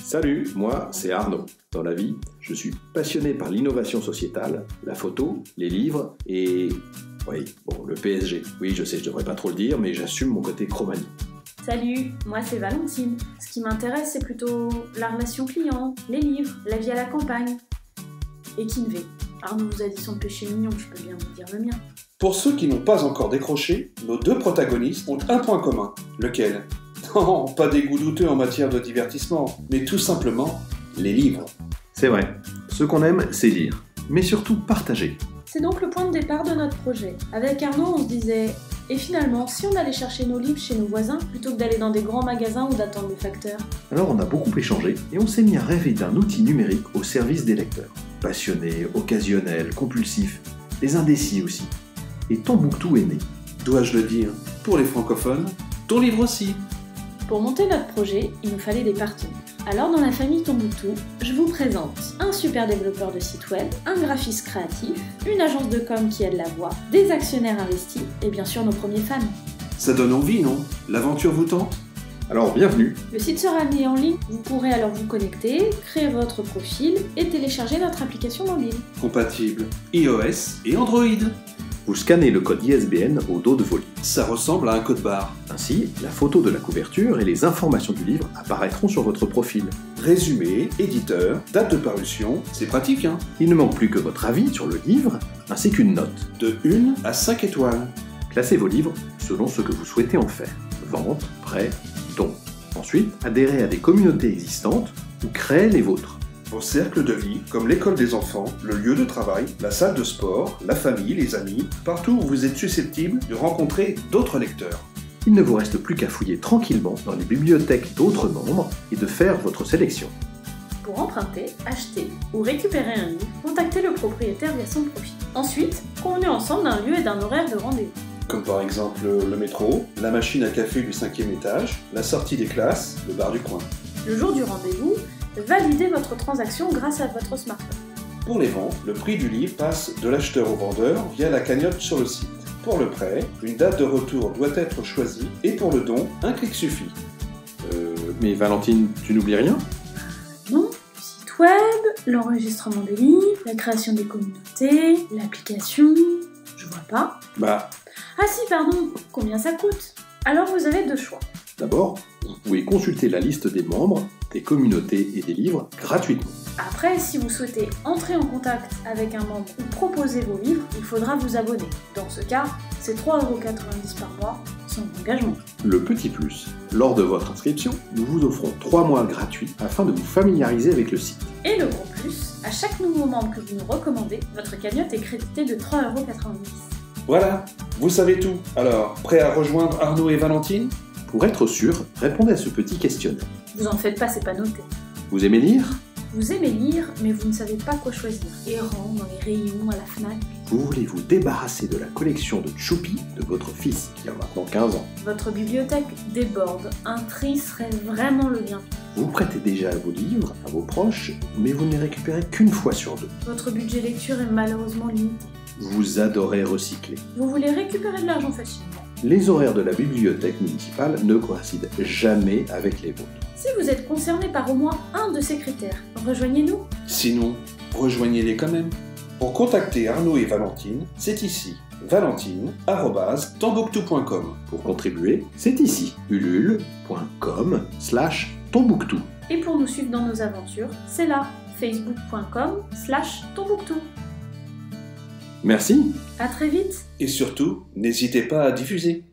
Salut, moi c'est Arnaud. Dans la vie, je suis passionné par l'innovation sociétale, la photo, les livres et... oui, bon, le PSG. Oui, je sais, je devrais pas trop le dire, mais j'assume mon côté Cro-Magnon. Salut, moi c'est Valentine. Ce qui m'intéresse, c'est plutôt la relation client, les livres, la vie à la campagne. Et Kinvé. Arnaud vous a dit son péché mignon, je peux bien vous dire le mien. Pour ceux qui n'ont pas encore décroché, nos deux protagonistes ont un point commun. Lequel? Non, pas des goûts douteux en matière de divertissement, mais tout simplement les livres. C'est vrai, ce qu'on aime, c'est lire, mais surtout partager. C'est donc le point de départ de notre projet. Avec Arnaud, on se disait... Et finalement, si on allait chercher nos livres chez nos voisins, plutôt que d'aller dans des grands magasins ou d'attendre le facteur? Alors on a beaucoup échangé et on s'est mis à rêver d'un outil numérique au service des lecteurs. Passionnés, occasionnels, compulsifs, les indécis aussi. Et Tombouctou est né. Dois-je le dire, pour les francophones, ton livre aussi. Pour monter notre projet, il nous fallait des partenaires. Alors dans la famille Tombouctou, je vous présente un super développeur de site web, un graphiste créatif, une agence de com qui aide la voix, des actionnaires investis et bien sûr nos premiers fans. Ça donne envie, non? L'aventure vous tente? Alors bienvenue. Le site sera mis en ligne, vous pourrez alors vous connecter, créer votre profil et télécharger notre application mobile. Compatible iOS et Android. Vous scannez le code ISBN au dos de vos livres. Ça ressemble à un code barre. Ainsi, la photo de la couverture et les informations du livre apparaîtront sur votre profil. Résumé, éditeur, date de parution, c'est pratique, hein? Il ne manque plus que votre avis sur le livre, ainsi qu'une note. De 1 à 5 étoiles. Classez vos livres selon ce que vous souhaitez en faire. Vente, prêt, don. Ensuite, adhérez à des communautés existantes ou créez les vôtres. Vos cercles de vie, comme l'école des enfants, le lieu de travail, la salle de sport, la famille, les amis, partout où vous êtes susceptible de rencontrer d'autres lecteurs. Il ne vous reste plus qu'à fouiller tranquillement dans les bibliothèques d'autres membres et de faire votre sélection. Pour emprunter, acheter ou récupérer un livre, contactez le propriétaire via son profil. Ensuite, convenez ensemble d'un lieu et d'un horaire de rendez-vous. Comme par exemple le métro, la machine à café du 5e étage, la sortie des classes, le bar du coin. Le jour du rendez-vous, validez votre transaction grâce à votre smartphone. Pour les ventes, le prix du livre passe de l'acheteur au vendeur via la cagnotte sur le site. Pour le prêt, une date de retour doit être choisie et pour le don, un clic suffit. Mais Valentine, tu n'oublies rien? Non, le site web, l'enregistrement des livres, la création des communautés, l'application... Je vois pas. Ah si, pardon, combien ça coûte? Alors vous avez deux choix. D'abord, vous pouvez consulter la liste des membres, des communautés et des livres gratuitement. Après, si vous souhaitez entrer en contact avec un membre ou proposer vos livres, il faudra vous abonner. Dans ce cas, c'est 3,90 € par mois, sans engagement. Le petit plus, lors de votre inscription, nous vous offrons 3 mois gratuits afin de vous familiariser avec le site. Et le gros plus, à chaque nouveau membre que vous nous recommandez, votre cagnotte est créditée de 3,90 €. Voilà, vous savez tout. Alors, prêt à rejoindre Arnaud et Valentine? Pour être sûr, répondez à ce petit questionnaire. Vous en faites pas, c'est pas noté. Vous aimez lire? Vous aimez lire, mais vous ne savez pas quoi choisir. Errant dans les rayons à la Fnac. Vous voulez vous débarrasser de la collection de Choupi de votre fils, qui a maintenant 15 ans. Votre bibliothèque déborde. Un tri serait vraiment le bienvenu. Vous prêtez déjà vos livres à vos proches, mais vous ne les récupérez qu'une fois sur 2. Votre budget lecture est malheureusement limité. Vous adorez recycler. Vous voulez récupérer de l'argent facilement. Les horaires de la bibliothèque municipale ne coïncident jamais avec les vôtres. Si vous êtes concerné par au moins un de ces critères, rejoignez-nous. Sinon, rejoignez-les quand même. Pour contacter Arnaud et Valentine, c'est ici, valentine@tombouctou.com. Pour contribuer, c'est ici, ulule.com/tombouctou. Et pour nous suivre dans nos aventures, c'est là, facebook.com/tombouctou. Merci. À très vite. Et surtout, n'hésitez pas à diffuser.